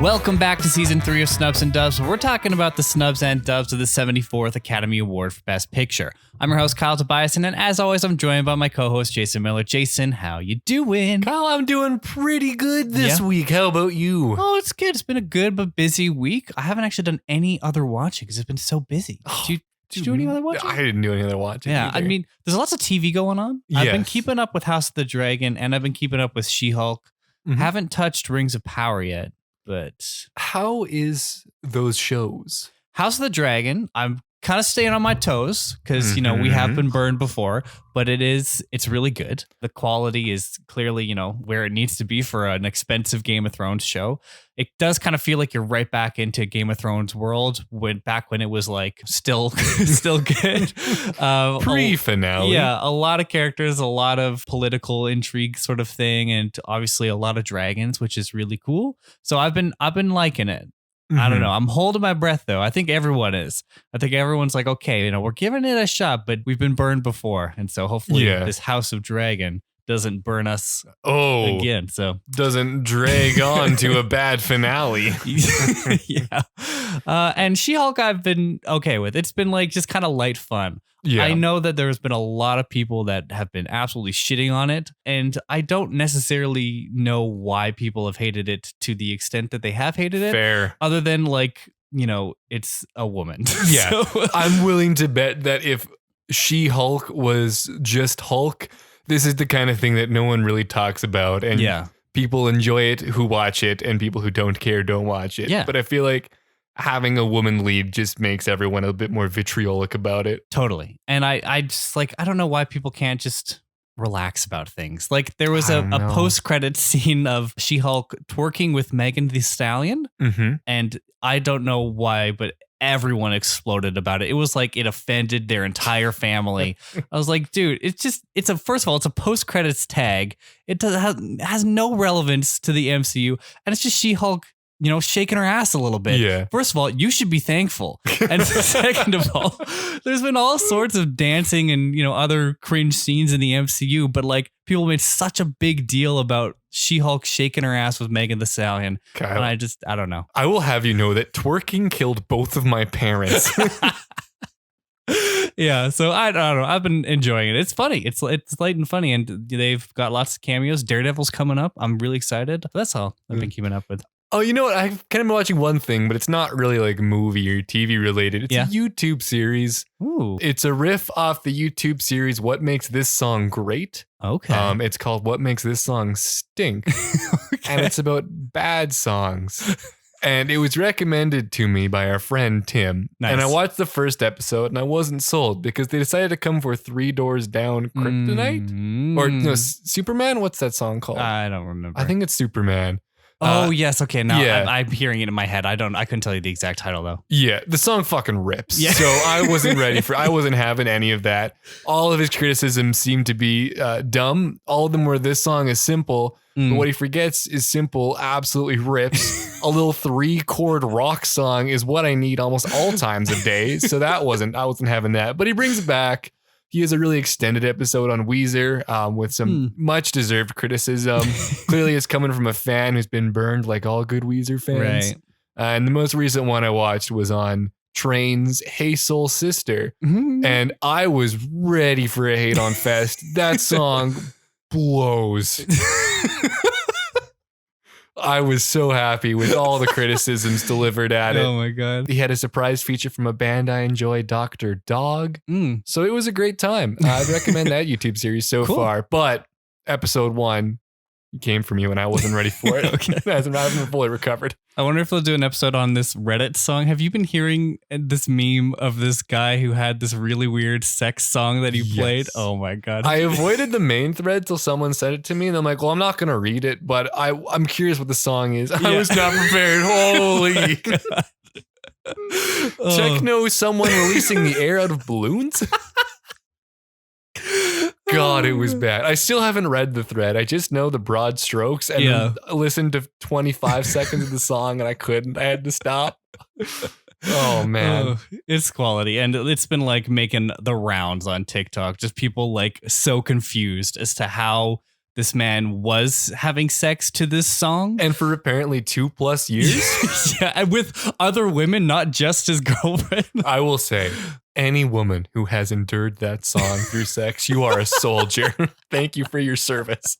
Welcome back to Season 3 of Snubs and Dubs, where we're talking about the Snubs and Dubs of the 74th Academy Award for Best Picture. I'm your host, Kyle Tobiasen, and as always, I'm joined by my co-host, Jason Miller. Jason, how you doing? Kyle, I'm doing pretty good this week. How about you? Oh, it's good. It's been a good but busy week. I haven't actually done any other watching because it's been so busy. Did you do any other watching? I didn't do any other watching. Yeah, either. I mean, there's lots of TV going on. Yes. I've been keeping up with House of the Dragon, and I've been keeping up with She-Hulk. Haven't touched Rings of Power yet. But how is those shows? House of the Dragon, I'm kind of staying on my toes because, you know, we have been burned before, but it's really good. The quality is clearly, you know, where it needs to be for an expensive Game of Thrones show. It does kind of feel like you're right back into Game of Thrones world back when it was like still good. Pre-finale. Yeah, a lot of characters, a lot of political intrigue sort of thing, and obviously a lot of dragons, which is really cool. So I've been liking it. I don't know. I'm holding my breath, though. I think everyone is. I think everyone's like, okay, you know, we're giving it a shot, but we've been burned before. And so hopefully this House of Dragon doesn't burn us again. So doesn't drag on to a bad finale. Yeah. And She-Hulk I've been okay with. It's been like just kind of light fun. Yeah. I know that there's been a lot of people that have been absolutely shitting on it, and I don't necessarily know why people have hated it to the extent that they have hated it. Fair. Other than like, you know, it's a woman. Yeah. So, I'm willing to bet that if She-Hulk was just Hulk, this is the kind of thing that no one really talks about. And people enjoy it who watch it, and people who don't care don't watch it. Yeah. But I feel like having a woman lead just makes everyone a bit more vitriolic about it. Totally. And I just like, I don't know why people can't just relax about things. Like there was a post-credit scene of She-Hulk twerking with Megan Thee Stallion. And I don't know why, but everyone exploded about it. It was like it offended their entire family. I was like, dude, first of all, it's a post-credits tag. It has no relevance to the MCU. And it's just She-Hulk, you know, shaking her ass a little bit. Yeah. First of all, you should be thankful. And second of all, there's been all sorts of dancing and, you know, other cringe scenes in the MCU, but like people made such a big deal about She-Hulk shaking her ass with Megan Thee Stallion. Kyle, And I don't know. I will have you know that twerking killed both of my parents. Yeah, so I don't know. I've been enjoying it. It's funny. It's light and funny, and they've got lots of cameos. Daredevil's coming up. I'm really excited. That's all I've been keeping up with. Oh, you know what? I've kind of been watching one thing, but it's not really like movie or TV related. It's a YouTube series. Ooh. It's a riff off the YouTube series What Makes This Song Great. Okay. It's called What Makes This Song Stink. Okay. And it's about bad songs. And it was recommended to me by our friend Tim. Nice. And I watched the first episode and I wasn't sold because they decided to come for Three Doors Down Kryptonite. Or no, Superman? What's that song called? I don't remember. I think it's Superman. Oh, yes. Okay. Now I'm hearing it in my head. I couldn't tell you the exact title though. Yeah. The song fucking rips. Yeah. So I wasn't having any of that. All of his criticisms seem to be dumb. All of them were this song is simple. But what he forgets is simple absolutely rips. A little 3-chord rock song is what I need almost all times of day. So I wasn't having that. But he brings it back. He has a really extended episode on Weezer with some much deserved criticism. Clearly, it's coming from a fan who's been burned like all good Weezer fans. Right. And the most recent one I watched was on Train's Hey Soul Sister. And I was ready for a hate on fest. That song blows. I was so happy with all the criticisms delivered at it. Oh my God. He had a surprise feature from a band I enjoy, Dr. Dog. So it was a great time. I'd recommend that YouTube series so far. But episode 1 came from you and I wasn't ready for it. Okay. I haven't fully recovered. I wonder if they'll do an episode on this Reddit song. Have you been hearing this meme of this guy who had this really weird sex song that he played? Oh my God. I avoided the main thread till someone said it to me and I'm like, well, I'm not going to read it, but I'm curious what the song is. I was not prepared. Holy. Techno, someone releasing the air out of balloons? God, it was bad. I still haven't read the thread. I just know the broad strokes and listened to 25 seconds of the song and I couldn't. I had to stop. Oh, man. It's quality. And it's been like making the rounds on TikTok. Just people like so confused as to how this man was having sex to this song. And for apparently 2+ years. Yeah, and with other women, not just his girlfriend. I will say, any woman who has endured that song through sex, you are a soldier. Thank you for your service.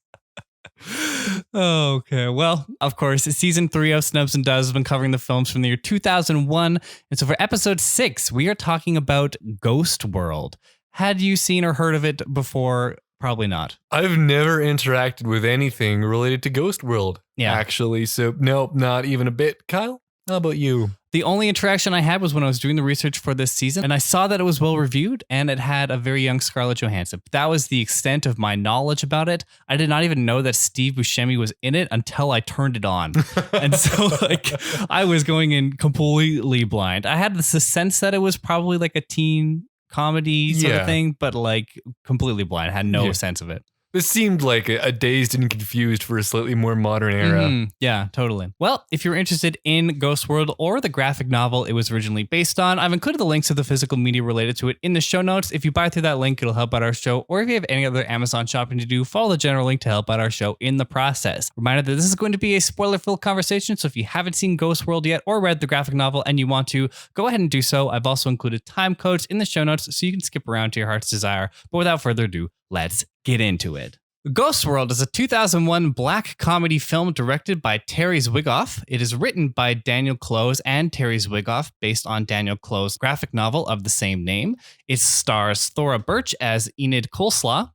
Okay, well, of course, season 3 of Snubs and Dubs has been covering the films from the year 2001. And so for episode 6, we are talking about Ghost World. Had you seen or heard of it before? Probably not. I've never interacted with anything related to Ghost World, actually. So, nope, not even a bit. Kyle, how about you? The only interaction I had was when I was doing the research for this season, and I saw that it was well reviewed and it had a very young Scarlett Johansson. That was the extent of my knowledge about it. I did not even know that Steve Buscemi was in it until I turned it on. And so like I was going in completely blind. I had this sense that it was probably like a teen comedy sort of thing, but like completely blind. I had no sense of it. This seemed like a dazed and confused for a slightly more modern era. Yeah, totally. Well, if you're interested in Ghost World or the graphic novel it was originally based on, I've included the links to the physical media related to it in the show notes. If you buy through that link, it'll help out our show. Or if you have any other Amazon shopping to do, follow the general link to help out our show in the process. Reminder that this is going to be a spoiler-filled conversation, so if you haven't seen Ghost World yet or read the graphic novel and you want to, go ahead and do so. I've also included time codes in the show notes so you can skip around to your heart's desire. But without further ado, let's get into it. Ghost World is a 2001 black comedy film directed by Terry Zwigoff. It is written by Daniel Clowes and Terry Zwigoff based on Daniel Clowes' graphic novel of the same name. It stars Thora Birch as Enid Coleslaw.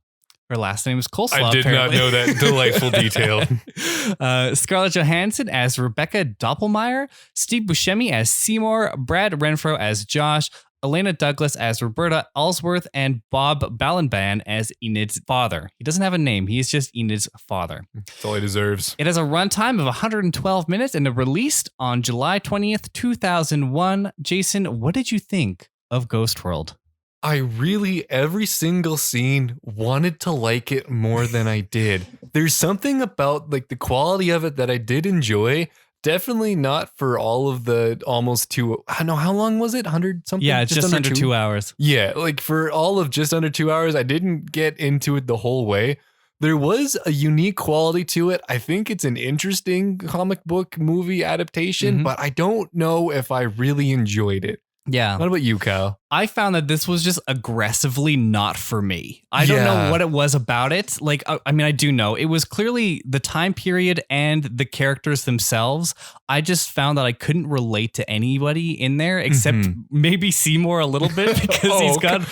Her last name is Coleslaw. I did apparently. not know that delightful detail. Scarlett Johansson as Rebecca Doppelmayr, Steve Buscemi as Seymour, Brad Renfro as Josh, Elena Douglas as Roberta Ellsworth, and Bob Balaban as Enid's father. He doesn't have a name. He is just Enid's father. That's all he deserves. It has a runtime of 112 minutes and it released on July 20th, 2001. Jason, what did you think of Ghost World? I really, every single scene, wanted to like it more than I did. There's something about like the quality of it that I did enjoy. Definitely not for all of the almost 2. I don't know, how long was it? 100 something? Yeah, just under 2 hours. Yeah, like for all of just under 2 hours, I didn't get into it the whole way. There was a unique quality to it. I think it's an interesting comic book movie adaptation, but I don't know if I really enjoyed it. Yeah. What about you, Kyle? I found that this was just aggressively not for me. I don't know what it was about it. Like, I mean, I do know. It was clearly the time period and the characters themselves. I just found that I couldn't relate to anybody in there except maybe Seymour a little bit because he's got...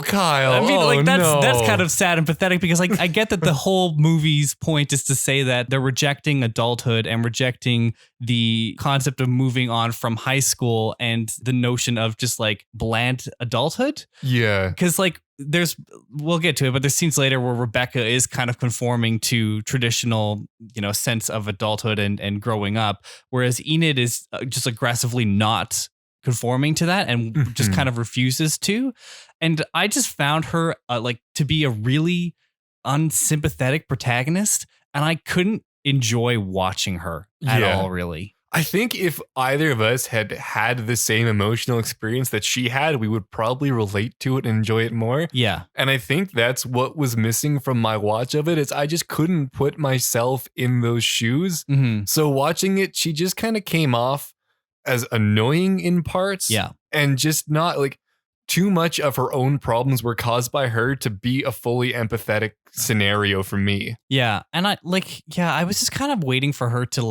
Kyle. I mean, that's kind of sad and pathetic because like I get that the whole movie's point is to say that they're rejecting adulthood and rejecting the concept of moving on from high school and the notion of just like bland adulthood. Yeah. Because like we'll get to it, but there's scenes later where Rebecca is kind of conforming to traditional, sense of adulthood and growing up. Whereas Enid is just aggressively not conforming to that and just kind of refuses to. And I just found her to be a really unsympathetic protagonist. And I couldn't enjoy watching her at all, really. I think if either of us had had the same emotional experience that she had, we would probably relate to it and enjoy it more. Yeah. And I think that's what was missing from my watch of it is I just couldn't put myself in those shoes. So watching it, she just kind of came off as annoying in parts. Yeah. And just not like too much of her own problems were caused by her to be a fully empathetic scenario for me. Yeah. And I was just kind of waiting for her to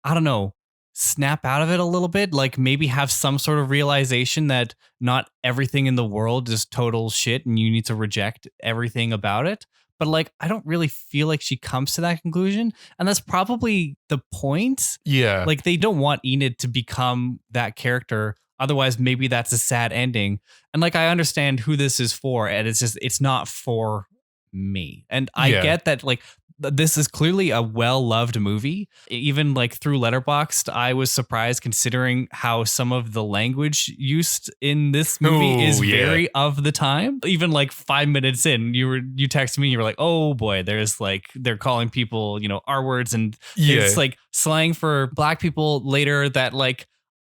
I don't know, snap out of it a little bit, like maybe have some sort of realization that not everything in the world is total shit and you need to reject everything about it. But I don't really feel like she comes to that conclusion. And that's probably the point. Yeah. Like they don't want Enid to become that character. Otherwise, maybe that's a sad ending. And I understand who this is for. And it's not for me. And I get that this is clearly a well-loved movie. Even through Letterboxd, I was surprised considering how some of the language used in this movie is very of the time. Even 5 minutes in, you texted me, you were like, oh boy, there's they're calling people, R words and it's slang for black people later that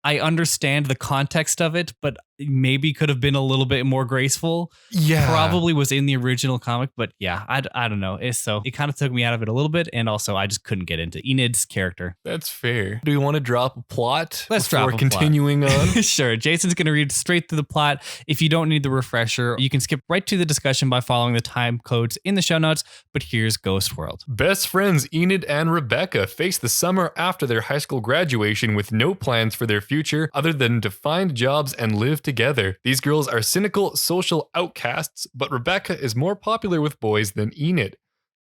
I understand the context of it, but maybe could have been a little bit more graceful. Yeah. Probably was in the original comic, but yeah, I don't know. So it kind of took me out of it a little bit. And also I just couldn't get into Enid's character. That's fair. Do we want to drop a plot? Let's drop a continuing on. Sure. Jason's going to read straight through the plot. If you don't need the refresher, you can skip right to the discussion by following the time codes in the show notes. But here's Ghost World. Best friends Enid and Rebecca face the summer after their high school graduation with no plans for their future other than to find jobs and live together. These girls are cynical social outcasts, but Rebecca is more popular with boys than Enid.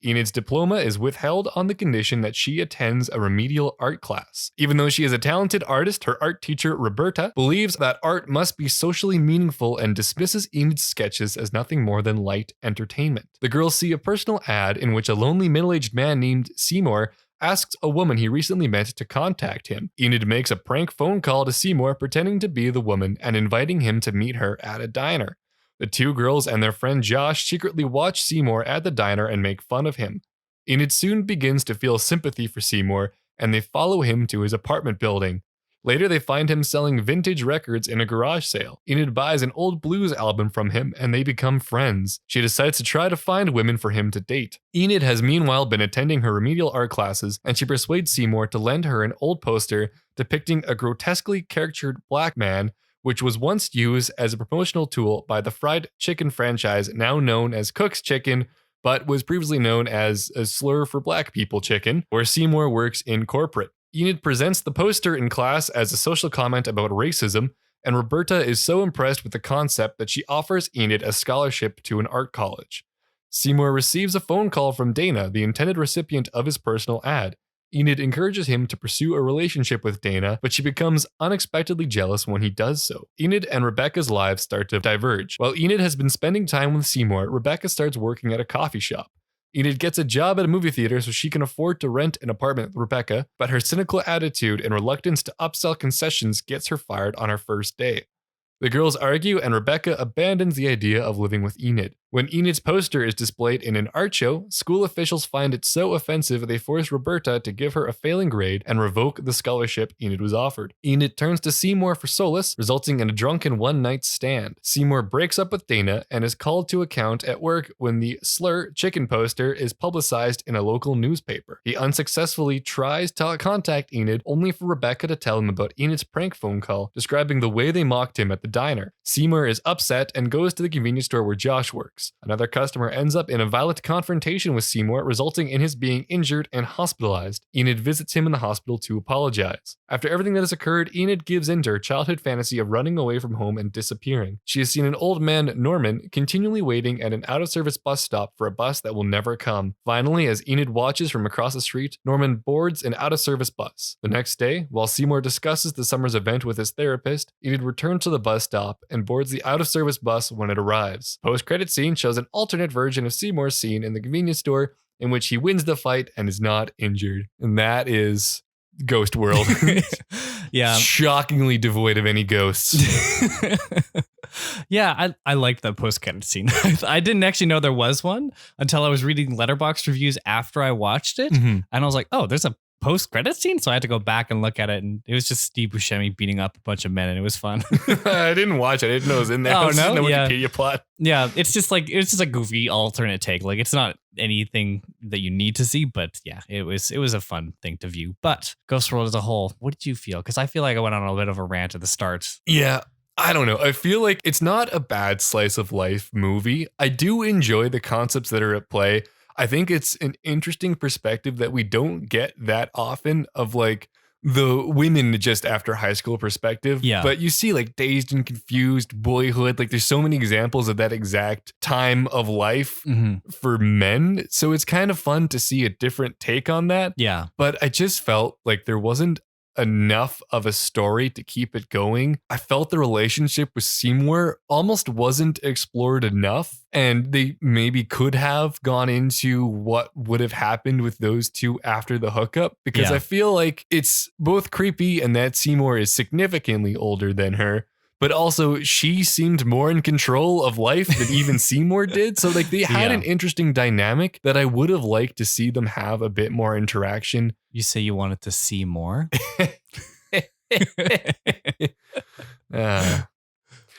Enid's diploma is withheld on the condition that she attends a remedial art class. Even though she is a talented artist, her art teacher, Roberta, believes that art must be socially meaningful and dismisses Enid's sketches as nothing more than light entertainment. The girls see a personal ad in which a lonely middle-aged man named Seymour asks a woman he recently met to contact him. Enid makes a prank phone call to Seymour pretending to be the woman and inviting him to meet her at a diner. The two girls and their friend Josh secretly watch Seymour at the diner and make fun of him. Enid soon begins to feel sympathy for Seymour, and they follow him to his apartment building. Later, they find him selling vintage records in a garage sale. Enid buys an old blues album from him, and they become friends. She decides to try to find women for him to date. Enid has meanwhile been attending her remedial art classes, and she persuades Seymour to lend her an old poster depicting a grotesquely caricatured black man, which was once used as a promotional tool by the fried chicken franchise now known as Cook's Chicken, but was previously known as a slur for black people chicken, where Seymour works in corporate. Enid presents the poster in class as a social comment about racism, and Roberta is so impressed with the concept that she offers Enid a scholarship to an art college. Seymour receives a phone call from Dana, the intended recipient of his personal ad. Enid encourages him to pursue a relationship with Dana, but she becomes unexpectedly jealous when he does so. Enid and Rebecca's lives start to diverge. While Enid has been spending time with Seymour, Rebecca starts working at a coffee shop. Enid gets a job at a movie theater so she can afford to rent an apartment with Rebecca, but her cynical attitude and reluctance to upsell concessions gets her fired on her first day. The girls argue, and Rebecca abandons the idea of living with Enid. When Enid's poster is displayed in an art show, school officials find it so offensive they force Roberta to give her a failing grade and revoke the scholarship Enid was offered. Enid turns to Seymour for solace, resulting in a drunken one-night stand. Seymour breaks up with Dana and is called to account at work when the slur chicken poster is publicized in a local newspaper. He unsuccessfully tries to contact Enid, only for Rebecca to tell him about Enid's prank phone call, describing the way they mocked him at the diner. Seymour is upset and goes to the convenience store where Josh works. Another customer ends up in a violent confrontation with Seymour, resulting in his being injured and hospitalized. Enid visits him in the hospital to apologize. After everything that has occurred, Enid gives in to her childhood fantasy of running away from home and disappearing. She has seen an old man, Norman, continually waiting at an out-of-service bus stop for a bus that will never come. Finally, as Enid watches from across the street, Norman boards an out-of-service bus. The next day, while Seymour discusses the summer's event with his therapist, Enid returns to the bus stop and boards the out-of-service bus when it arrives. Post-credit scene shows an alternate version of Seymour's scene in the convenience store in which he wins the fight and is not injured. And that is Ghost World. Yeah. Shockingly devoid of any ghosts. Yeah, I liked that post-credit scene. I didn't actually know there was one until I was reading Letterboxd reviews after I watched it. Mm-hmm. And I was like, oh, there's a post-credit scene? So I had to go back and look at it, and it was just Steve Buscemi beating up a bunch of men, and it was fun. I didn't watch it. I didn't know it was in there. Oh, no? In the Yeah. Wikipedia plot. Yeah, it's just a goofy alternate take. Like, it's not anything that you need to see, but yeah, it was a fun thing to view. But Ghost World as a whole, what did you feel? Because I feel like I went on a bit of a rant at the start. Yeah. I don't know. I feel like it's not a bad slice of life movie. I do enjoy the concepts that are at play. I think it's an interesting perspective that we don't get that often of like the women just after high school perspective. Yeah. But you see like Dazed and Confused, Boyhood, like there's so many examples of that exact time of life for men. So it's kind of fun to see a different take on that. Yeah. But I just felt like there wasn't enough of a story to keep it going. I felt the relationship with Seymour almost wasn't explored enough, and they maybe could have gone into what would have happened with those two after the hookup, because I feel like it's both creepy and that Seymour is significantly older than her, but also she seemed more in control of life than even Seymour did. So like they had an interesting dynamic that I would have liked to see them have a bit more interaction. You say you wanted to see more?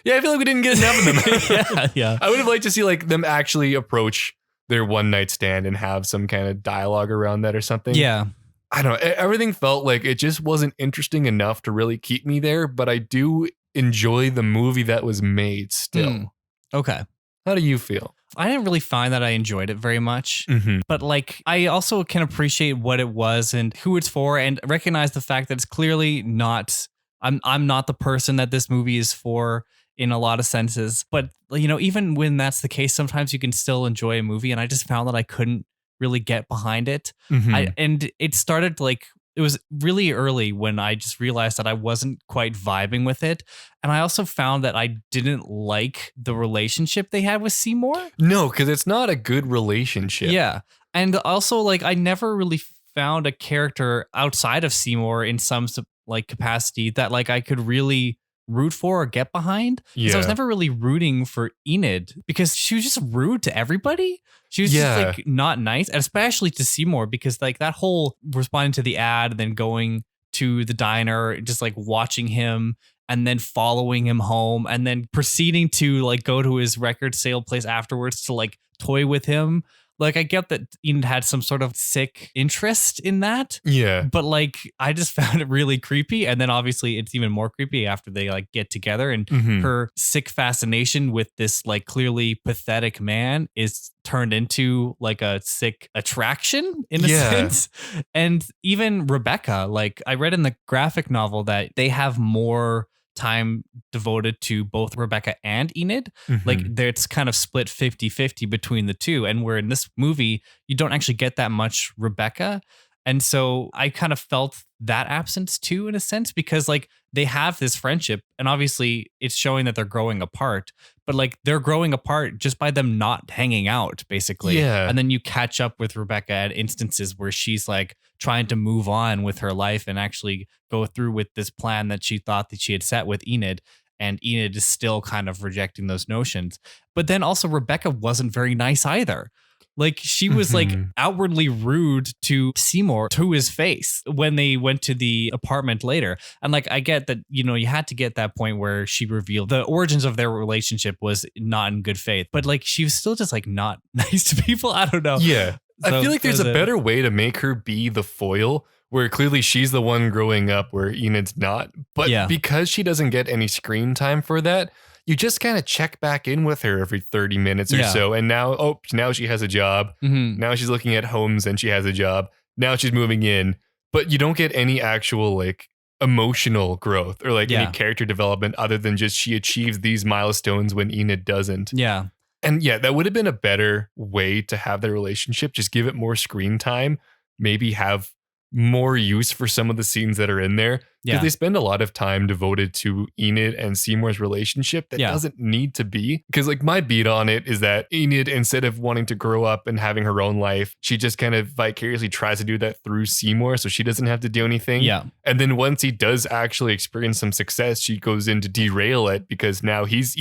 Yeah, I feel like we didn't get enough of them. Yeah. I would have liked to see like them actually approach their one night stand and have some kind of dialogue around that or something. Yeah. I don't know. Everything felt like it just wasn't interesting enough to really keep me there, but I do enjoy the movie that was made still. Okay. How do you feel? I didn't really find that I enjoyed it very much, but like I also can appreciate what it was and who it's for, and recognize the fact that it's clearly not. I'm not the person that this movie is for in a lot of senses, but you know, even when that's the case, sometimes you can still enjoy a movie, and I just found that I couldn't really get behind it. And it started like. It was really early when I just realized that I wasn't quite vibing with it. And I also found that I didn't like the relationship they had with Seymour. No, because it's not a good relationship. Yeah. And also, like, I never really found a character outside of Seymour in some like capacity that like I could really root for or get behind. Yeah. So I was never really rooting for Enid because she was just rude to everybody. She was just like not nice, and especially to Seymour, because like that whole responding to the ad and then going to the diner, just like watching him and then following him home and then proceeding to like go to his record sale place afterwards to like toy with him. Like, I get that Enid had some sort of sick interest in that. Yeah. But like, I just found it really creepy. And then obviously it's even more creepy after they like get together, and her sick fascination with this like clearly pathetic man is turned into like a sick attraction in a sense. And even Rebecca, like I read in the graphic novel that they have more time devoted to both Rebecca and Enid. Like it's kind of split 50-50 between the two. And where in this movie, you don't actually get that much Rebecca. And so I kind of felt that absence too, in a sense, because like they have this friendship and obviously it's showing that they're growing apart, but like they're growing apart just by them not hanging out, basically. Yeah. And then you catch up with Rebecca at instances where she's like trying to move on with her life and actually go through with this plan that she thought that she had set with Enid. And Enid is still kind of rejecting those notions. But then also Rebecca wasn't very nice either. Like she was like outwardly rude to Seymour to his face when they went to the apartment later. And like, I get that, you know, you had to get that point where she revealed the origins of their relationship was not in good faith, but like, she was still just like not nice to people. I don't know. Yeah. So I feel like there's a better way to make her be the foil, where clearly she's the one growing up where Enid's not. But because she doesn't get any screen time for that, you just kind of check back in with her every 30 minutes or so. And now, now she has a job. Now she's looking at homes and she has a job. Now she's moving in. But you don't get any actual like emotional growth or like any character development other than just she achieves these milestones when Enid doesn't. Yeah. And yeah, that would have been a better way to have their relationship. Just give it more screen time. Maybe have more use for some of the scenes that are in there, because they spend a lot of time devoted to Enid and Seymour's relationship that doesn't need to be. Because like my beat on it is that Enid, instead of wanting to grow up and having her own life, she just kind of vicariously tries to do that through Seymour, so she doesn't have to do anything. Yeah. And then once he does actually experience some success, she goes in to derail it because now he's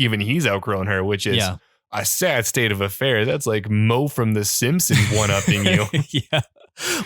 outgrown her, which is a sad state of affairs. That's like Mo from The Simpsons one-upping you. Yeah.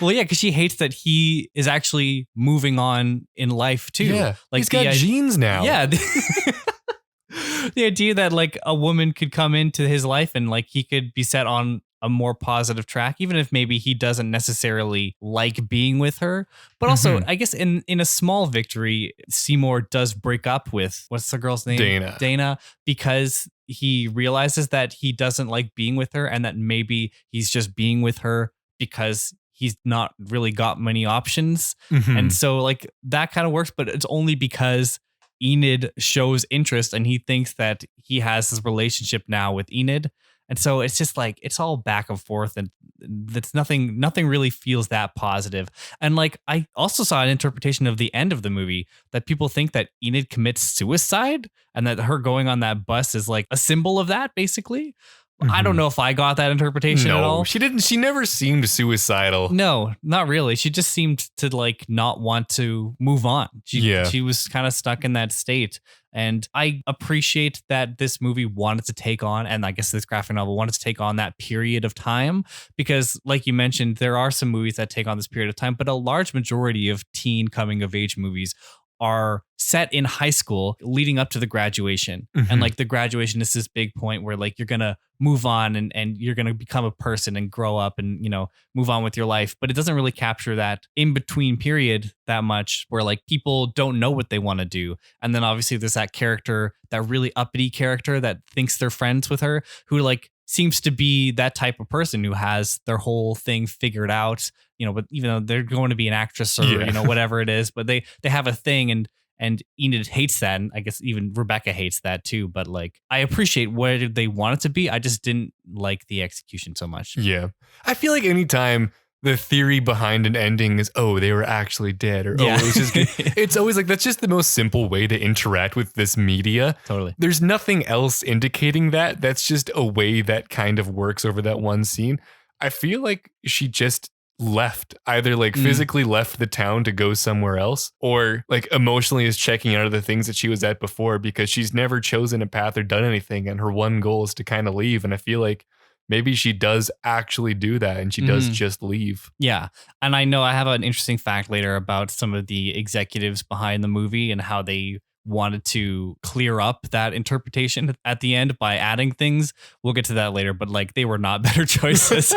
Well, yeah, because she hates that he is actually moving on in life too. Yeah, like he's got genes now. Yeah, the idea that like a woman could come into his life and like he could be set on a more positive track, even if maybe he doesn't necessarily like being with her. But also, I guess in a small victory, Seymour does break up with, what's the girl's name? Dana, because he realizes that he doesn't like being with her and that maybe he's just being with her because he's not really got many options. And so like that kind of works, but it's only because Enid shows interest and he thinks that he has this relationship now with Enid. And so it's just like, it's all back and forth, and that's nothing really feels that positive. And like, I also saw an interpretation of the end of the movie that people think that Enid commits suicide and that her going on that bus is like a symbol of that, basically. I don't know if I got that interpretation at all. She didn't. She never seemed suicidal. No, not really. She just seemed to like not want to move on. She was kind of stuck in that state. And I appreciate that this movie wanted to take on, and I guess this graphic novel wanted to take on that period of time, because like you mentioned, there are some movies that take on this period of time, but a large majority of teen coming of age movies are set in high school leading up to the graduation. And like the graduation is this big point where like you're going to move on and you're going to become a person and grow up and, you know, move on with your life. But it doesn't really capture that in between period that much where like people don't know what they want to do. And then obviously there's that character, that really uppity character that thinks they're friends with her, who like seems to be that type of person who has their whole thing figured out, you know, but even though they're going to be an actress or, you know, whatever it is, but they have a thing and Enid hates that. And I guess even Rebecca hates that too. But like, I appreciate what they want it to be. I just didn't like the execution so much. Yeah. I feel like anytime the theory behind an ending is, oh, they were actually dead, or oh, it was just it's always like, that's just the most simple way to interact with this media. Totally. There's nothing else indicating that. That's just a way that kind of works over that one scene. I feel like she just left, either like physically left the town to go somewhere else, or like emotionally is checking out of the things that she was at before, because she's never chosen a path or done anything, and her one goal is to kind of leave. And I feel like maybe she does actually do that, and she does just leave. Yeah. And I know I have an interesting fact later about some of the executives behind the movie and how they wanted to clear up that interpretation at the end by adding things. We'll get to that later, but like they were not better choices.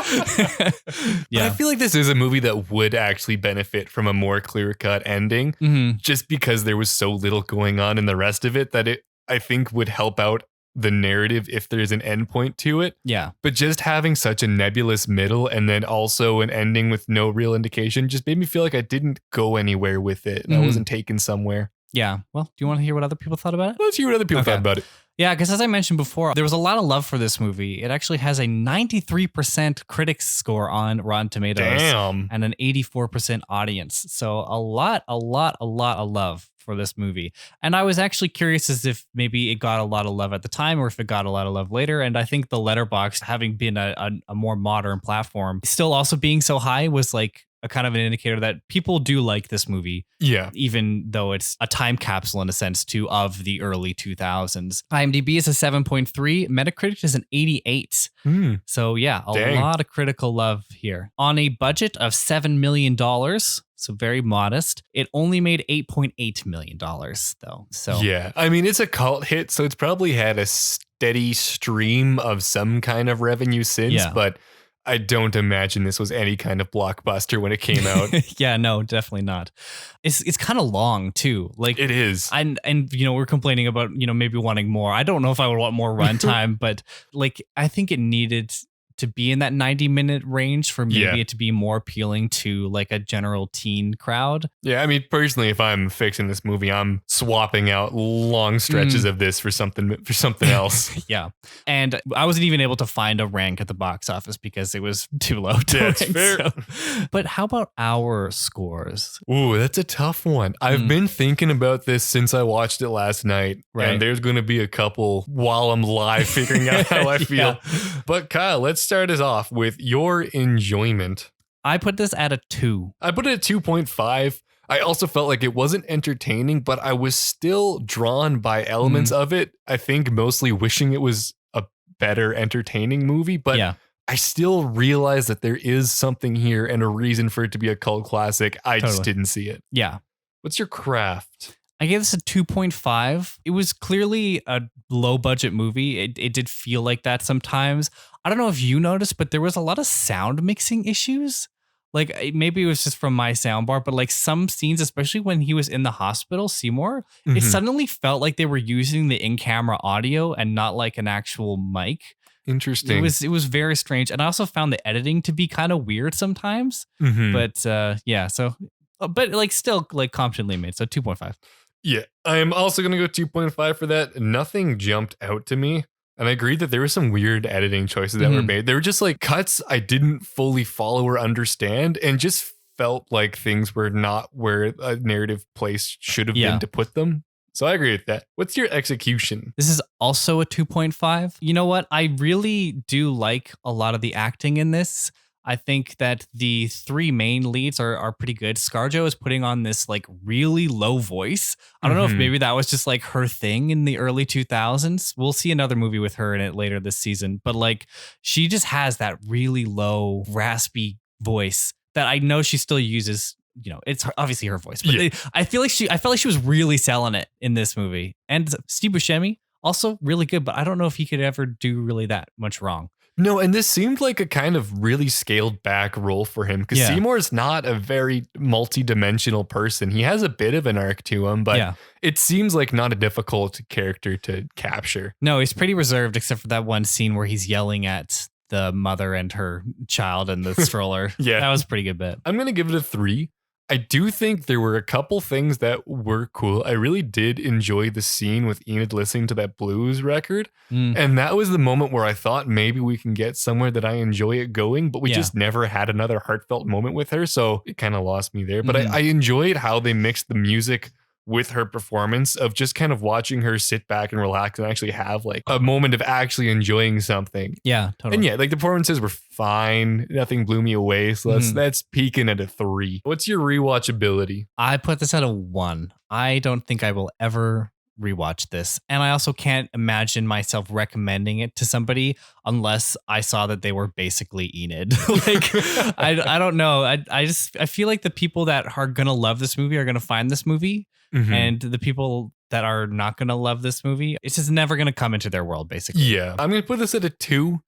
Yeah. I feel like this is a movie that would actually benefit from a more clear-cut ending, just because there was so little going on in the rest of it that it, I think, would help out the narrative if there's an endpoint to it. Yeah. But just having such a nebulous middle and then also an ending with no real indication just made me feel like I didn't go anywhere with it, and I wasn't taken somewhere. Yeah. Well, do you want to hear what other people thought about it? Let's hear what other people thought about it. Yeah, because as I mentioned before, there was a lot of love for this movie. It actually has a 93% critics score on Rotten Tomatoes. Damn. And an 84% audience. So a lot of love for this movie. And I was actually curious as if maybe it got a lot of love at the time or if it got a lot of love later. And I think the Letterboxd, having been a more modern platform, still also being so high was like a kind of an indicator that people do like this movie. Yeah. Even though it's a time capsule in a sense too of the early 2000s. IMDb is a 7.3. Metacritic is an 88. So yeah, a lot of critical love here. On a budget of $7 million, so very modest, it only made $8.8 million though. So yeah, I mean, it's a cult hit, so it's probably had a steady stream of some kind of revenue since, but I don't imagine this was any kind of blockbuster when it came out. Yeah, no, definitely not. It's kind of long too. Like it is. And you know, we're complaining about, you know, maybe wanting more. I don't know if I would want more runtime, but like I think it needed to be in that 90-minute range for maybe it to be more appealing to like a general teen crowd. Yeah, I mean, personally, if I'm fixing this movie, I'm swapping out long stretches of this for something else. Yeah. And I wasn't even able to find a rank at the box office because it was too low to That's rank, fair. So. But how about our scores? Ooh, that's a tough one. I've been thinking about this since I watched it last night. Right. And there's going to be a couple while I'm live figuring out how I feel. But Kyle, let's start us off with your enjoyment. I put this at a 2. I put it at 2.5. I also felt like it wasn't entertaining, but I was still drawn by elements of it. I think mostly wishing it was a better entertaining movie, but I still realize that there is something here and a reason for it to be a cult classic. I just didn't see it. Yeah. What's your craft? I gave this a 2.5. It was clearly a low budget movie. It did feel like that sometimes. I don't know if you noticed, but there was a lot of sound mixing issues. Like maybe it was just from my soundbar, but like some scenes, especially when he was in the hospital, Seymour, it suddenly felt like they were using the in-camera audio and not like an actual mic. Interesting. It was very strange. And I also found the editing to be kind of weird sometimes. But so but like still like competently made. So 2.5. Yeah, I'm also going to go 2.5 for that. Nothing jumped out to me. And I agree that there were some weird editing choices that were made. They were just like cuts I didn't fully follow or understand, and just felt like things were not where a narrative place should have been to put them. So I agree with that. What's your execution? This is also a 2.5. You know what? I really do like a lot of the acting in this. I think that the 3 main leads are pretty good. ScarJo is putting on this like really low voice. I don't know if maybe that was just like her thing in the early 2000s. We'll see another movie with her in it later this season. But like she just has that really low, raspy voice that I know she still uses it's obviously her voice, but I felt like she was really selling it in this movie. And Steve Buscemi also really good, but I don't know if he could ever do really that much wrong. No, and this seemed like a kind of really scaled back role for him because Seymour is not a very multi-dimensional person. He has a bit of an arc to him, but it seems like not a difficult character to capture. No, he's pretty reserved except for that one scene where he's yelling at the mother and her child in the stroller. That was a pretty good bit. I'm going to give it a 3. I do think there were a couple things that were cool. I really did enjoy the scene with Enid listening to that blues record. And that was the moment where I thought maybe we can get somewhere that I enjoy it going, but we just never had another heartfelt moment with her. So it kind of lost me there. But I enjoyed how they mixed the music with her performance of just kind of watching her sit back and relax and actually have like a moment of actually enjoying something. Yeah, totally. And yeah, like the performances were fine. Nothing blew me away. So that's peaking at a 3. What's your rewatchability? I put this at a 1. I don't think I will ever rewatch this. And I also can't imagine myself recommending it to somebody unless I saw that they were basically Enid. Like, I don't know. I feel like the people that are going to love this movie are going to find this movie. And the people that are not going to love this movie, it's just never going to come into their world, basically. Yeah. I'm going to put this at a 2.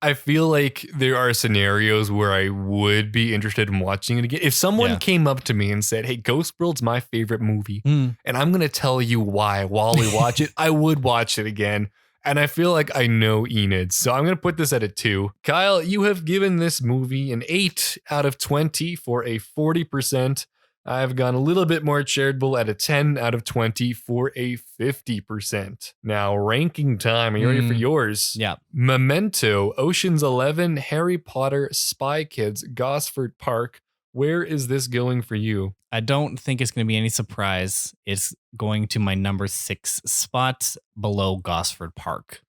I feel like there are scenarios where I would be interested in watching it again. If someone came up to me and said, hey, Ghost World's my favorite movie, and I'm going to tell you why while we watch it, I would watch it again. And I feel like I know Enid. So I'm going to put this at a 2. Kyle, you have given this movie an 8 out of 20 for a 40%. I've gone a little bit more charitable at a 10 out of 20 for a 50%. Now, ranking time. Are you ready for yours? Yeah. Memento, Ocean's 11, Harry Potter, Spy Kids, Gosford Park. Where is this going for you? I don't think it's going to be any surprise. It's going to my number 6 spot below Gosford Park.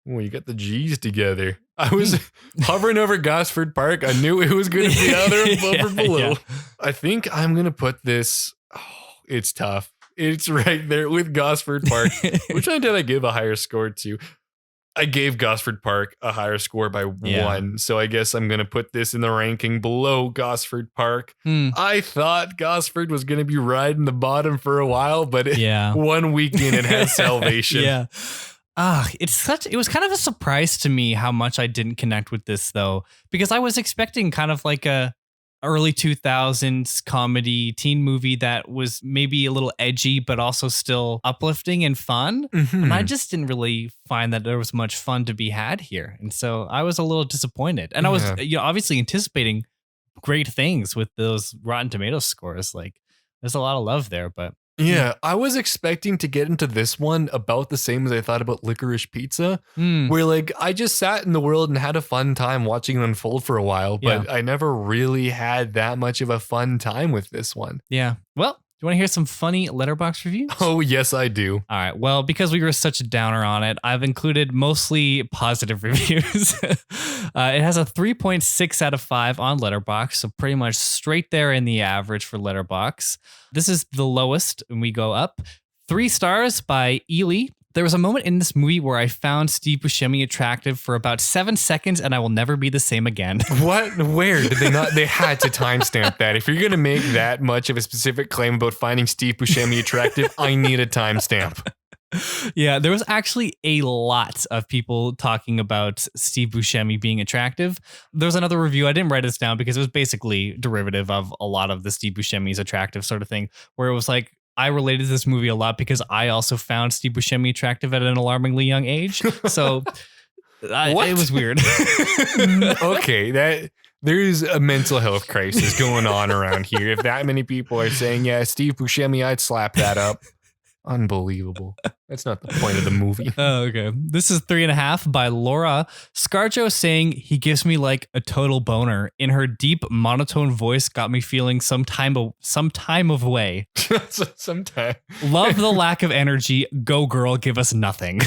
Oh, you got the G's together. I was hovering over Gosford Park. I knew it was going to be either above or below. I think I'm going to put this. Oh, it's tough. It's right there with Gosford Park. Which one did I give a higher score to? I gave Gosford Park a higher score by 1. So I guess I'm going to put this in the ranking below Gosford Park. I thought Gosford was going to be riding the bottom for a while, but 1 weekend it has salvation. It was kind of a surprise to me how much I didn't connect with this though, because I was expecting kind of like a early 2000s comedy teen movie that was maybe a little edgy, but also still uplifting and fun. And I just didn't really find that there was much fun to be had here. And so I was a little disappointed. And I was obviously anticipating great things with those Rotten Tomatoes scores. Like there's a lot of love there, but yeah, I was expecting to get into this one about the same as I thought about Licorice Pizza, where like I just sat in the world and had a fun time watching it unfold for a while, but I never really had that much of a fun time with this one. Yeah. Well, do you want to hear some funny Letterboxd reviews? Oh, yes, I do. All right. Well, because we were such a downer on it, I've included mostly positive reviews. It has a 3.6 out of 5 on Letterboxd, so pretty much straight there in the average for Letterboxd. This is the lowest, and we go up. 3 stars by Ely. There was a moment in this movie where I found Steve Buscemi attractive for about 7 seconds, and I will never be the same again. What? Where did they not? They had to timestamp that. If you're going to make that much of a specific claim about finding Steve Buscemi attractive, I need a timestamp. Yeah, there was actually a lot of people talking about Steve Buscemi being attractive. There was another review. I didn't write this down because it was basically derivative of a lot of the Steve Buscemi's attractive sort of thing, where it was like, I related to this movie a lot because I also found Steve Buscemi attractive at an alarmingly young age. So it was weird. Okay, there's a mental health crisis going on around here. If that many people are saying, yeah, Steve Buscemi, I'd slap that up. Unbelievable. That's not the point of the movie. Oh, okay. This is 3.5 by Laura. Scarjo saying he gives me like a total boner. In her deep monotone voice got me feeling some time of way. Sometime. Love the lack of energy. Go girl, give us nothing.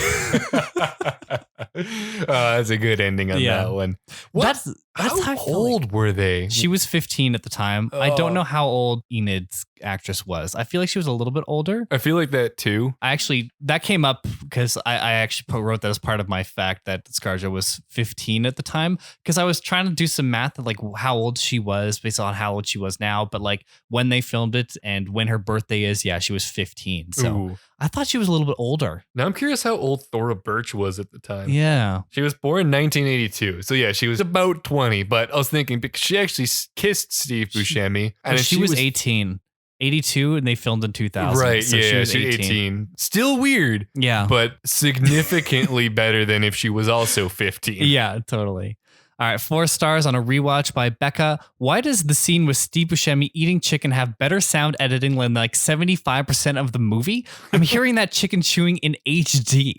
That's a good ending on that one. That's how old were they? She was 15 at the time. I don't know how old Enid's actress was. I feel like she was a little bit older. I feel like that too. Actually, that came up because I actually wrote that as part of my fact that Scarjo was 15 at the time, because I was trying to do some math of like how old she was based on how old she was now. But like when they filmed it and when her birthday is, yeah, she was 15. So Ooh. I thought she was a little bit older. Now I'm curious how old Thora Birch was at the time. Yeah. She was born in 1982. So yeah, she was about 20. But I was thinking because she actually kissed Steve Buscemi. And she was 18. 82 and they filmed in 2000. Right, so yeah, she was 18. Still weird. Yeah. But significantly better than if she was also 15. Yeah, totally. All right, 4 stars on a rewatch by Becca. Why does the scene with Steve Buscemi eating chicken have better sound editing than like 75% of the movie? I'm hearing that chicken chewing in HD.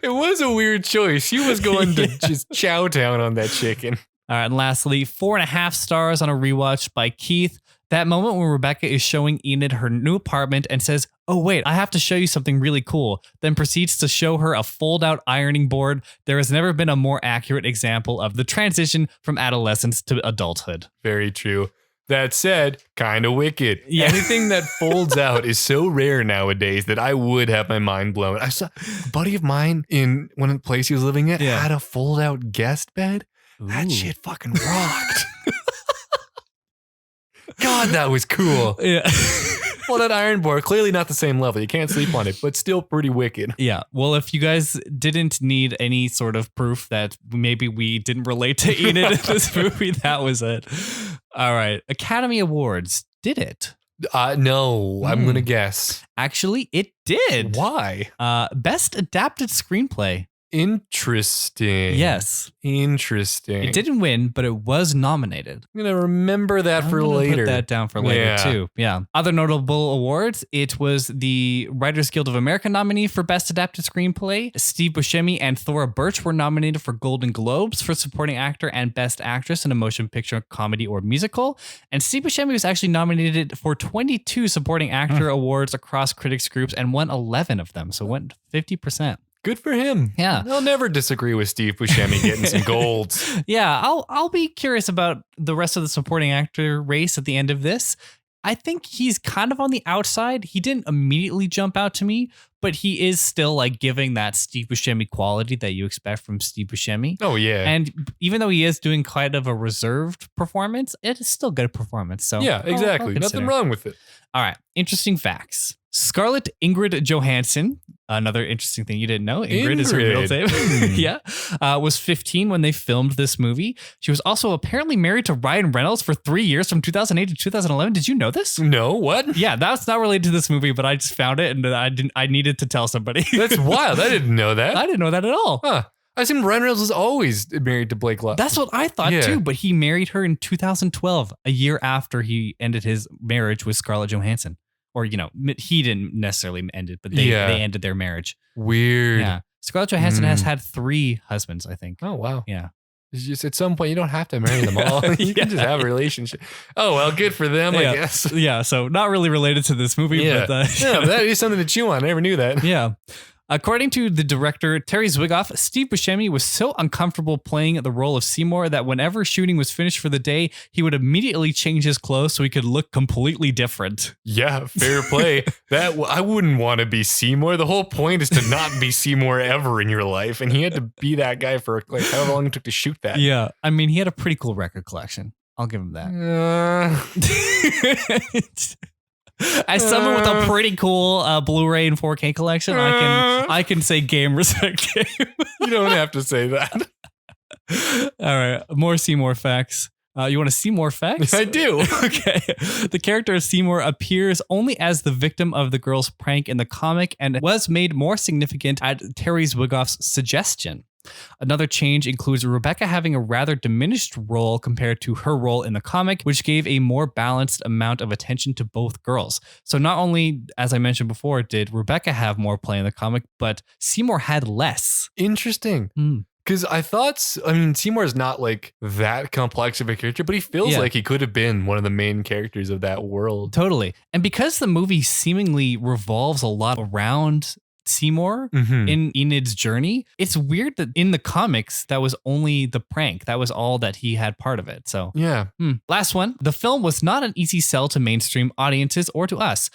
It was a weird choice. She was going to just chow down on that chicken. All right, and lastly, 4.5 stars on a rewatch by Keith. That moment when Rebecca is showing Enid her new apartment and says, "Oh, wait, I have to show you something really cool," then proceeds to show her a fold-out ironing board. There has never been a more accurate example of the transition from adolescence to adulthood. Very true. That said, kind of wicked. Yeah. Anything that folds out is so rare nowadays that I would have my mind blown. I saw a buddy of mine in one of the places he was living at had a fold-out guest bed. Ooh. That shit fucking rocked. God, that was cool. Yeah. Well, that iron board, clearly not the same level. You can't sleep on it, but still pretty wicked. Yeah. Well, if you guys didn't need any sort of proof that maybe we didn't relate to Enid in this movie, that was it. All right. Academy Awards. Did it? No, I'm going to guess. Actually, it did. Why? Best Adapted Screenplay. Interesting. Yes. Interesting. It didn't win, but it was nominated. I'm going to remember that for later. Put that down for later, too. Yeah. Other notable awards, it was the Writers Guild of America nominee for Best Adapted Screenplay. Steve Buscemi and Thora Birch were nominated for Golden Globes for Supporting Actor and Best Actress in a Motion Picture, Comedy, or Musical. And Steve Buscemi was actually nominated for 22 Supporting Actor awards across critics groups and won 11 of them. So went 50%. Good for him. Yeah. I'll never disagree with Steve Buscemi getting some golds. Yeah, I'll be curious about the rest of the supporting actor race at the end of this. I think he's kind of on the outside. He didn't immediately jump out to me, but he is still like giving that Steve Buscemi quality that you expect from Steve Buscemi. Oh, yeah. And even though he is doing kind of a reserved performance, it is still good performance. So yeah, exactly. Nothing wrong with it. All right. Interesting facts. Scarlett Ingrid Johansson, another interesting thing you didn't know, Ingrid is her real name, yeah, was 15 when they filmed this movie. She was also apparently married to Ryan Reynolds for 3 years from 2008 to 2011. Did you know this? No, what? Yeah, that's not related to this movie, but I just found it and I needed to tell somebody. That's wild. I didn't know that. I didn't know that at all. Huh. I assume Ryan Reynolds was always married to Blake Lively. That's what I thought too, but he married her in 2012, a year after he ended his marriage with Scarlett Johansson. Or, you know, he didn't necessarily end it, but they ended their marriage. Weird. Yeah. Scarlett Johansson has had 3 husbands, I think. Oh, wow. Yeah. It's just at some point, you don't have to marry them all. You can just have a relationship. Oh, well, good for them, I guess. Yeah. So not really related to this movie. Yeah. But, but that is something to chew on. I never knew that. Yeah. According to the director, Terry Zwigoff, Steve Buscemi was so uncomfortable playing the role of Seymour that whenever shooting was finished for the day, he would immediately change his clothes so he could look completely different. Yeah, fair play. I wouldn't want to be Seymour. The whole point is to not be Seymour ever in your life. And he had to be that guy for like however long it took to shoot that. Yeah. I mean, he had a pretty cool record collection. I'll give him that. As someone with a pretty cool Blu-ray and 4K collection, I can say game respect game. You don't have to say that. All right, more Seymour facts. You want to see more facts? I do. Okay. The character of Seymour appears only as the victim of the girl's prank in the comic and was made more significant at Terry Zwigoff's suggestion. Another change includes Rebecca having a rather diminished role compared to her role in the comic, which gave a more balanced amount of attention to both girls. So not only, as I mentioned before, did Rebecca have more play in the comic, but Seymour had less. Interesting. Because I thought, Seymour's not like that complex of a character, but he feels like he could have been one of the main characters of that world. Totally. And because the movie seemingly revolves a lot around Seymour in Enid's journey. It's weird that in the comics, that was only the prank. That was all that he had part of it. So yeah. Last one. The film was not an easy sell to mainstream audiences or to us,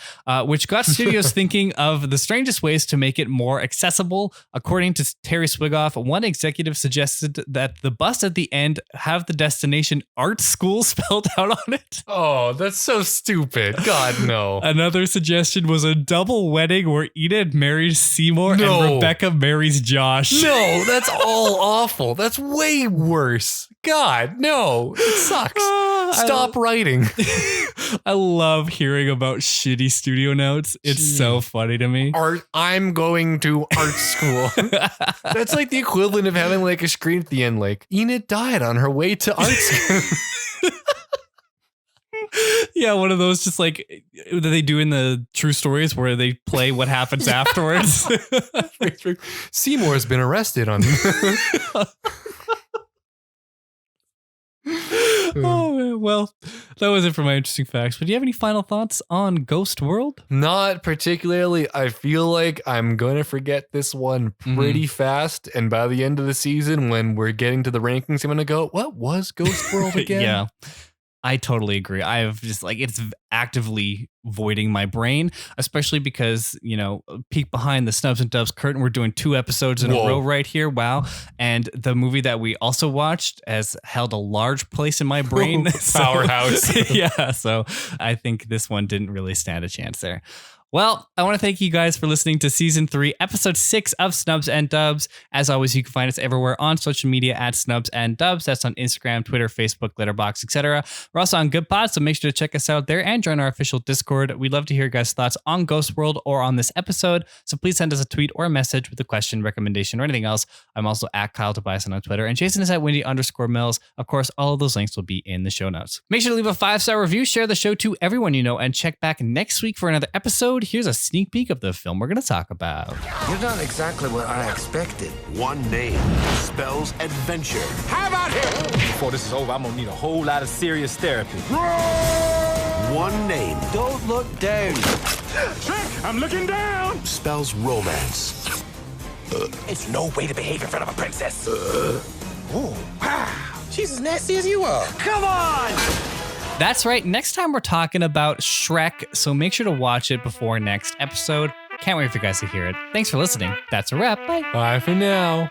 which got studios thinking of the strangest ways to make it more accessible. According to Terry Zwigoff, one executive suggested that the bus at the end have the destination art school spelled out on it. Oh, that's so stupid. God, no. Another suggestion was a double wedding where Enid marries Seymour and Rebecca marries Josh. No, that's all awful. That's way worse. God, no. It sucks. Stop writing. I love hearing about shitty studio notes. It's so funny to me. I'm going to art school. That's like the equivalent of having like a screen at the end, like Enid died on her way to art school. Yeah, one of those just like that they do in the true stories where they play what happens afterwards. Seymour's been arrested on. Oh, well, that was it for my interesting facts. But do you have any final thoughts on Ghost World? Not particularly. I feel like I'm going to forget this one pretty fast. And by the end of the season, when we're getting to the rankings, I'm going to go, what was Ghost World again? Yeah. I totally agree. I've just like, it's actively voiding my brain, especially because, you know, peek behind the Snubs and Dubs curtain. We're doing 2 episodes in a row right here. Wow. And the movie that we also watched has held a large place in my brain. Powerhouse. Yeah. So I think this one didn't really stand a chance there. Well, I want to thank you guys for listening to Season 3, Episode 6 of Snubs and Dubs. As always, you can find us everywhere on social media at Snubs and Dubs. That's on Instagram, Twitter, Facebook, Letterboxd, etc. We're also on Good Pod, so make sure to check us out there and join our official Discord. We'd love to hear your guys' thoughts on Ghost World or on this episode, so please send us a tweet or a message with a question, recommendation, or anything else. I'm also at Kyle Tobias on Twitter, and Jason is at Windy_Mills. Of course, all of those links will be in the show notes. Make sure to leave a 5-star review, share the show to everyone you know, and check back next week for another episode. Here's a sneak peek of the film we're going to talk about. You're not exactly what I expected. One name spells adventure. How about him? Before this is over, I'm gonna need a whole lot of serious therapy. One name Don't look down. Check, I'm looking down. spells romance. It's no way to behave in front of a princess. Oh, wow. She's as nasty as you are. Come on! That's right. Next time we're talking about Shrek, so make sure to watch it before next episode. Can't wait for you guys to hear it. Thanks for listening. That's a wrap. Bye. Bye for now.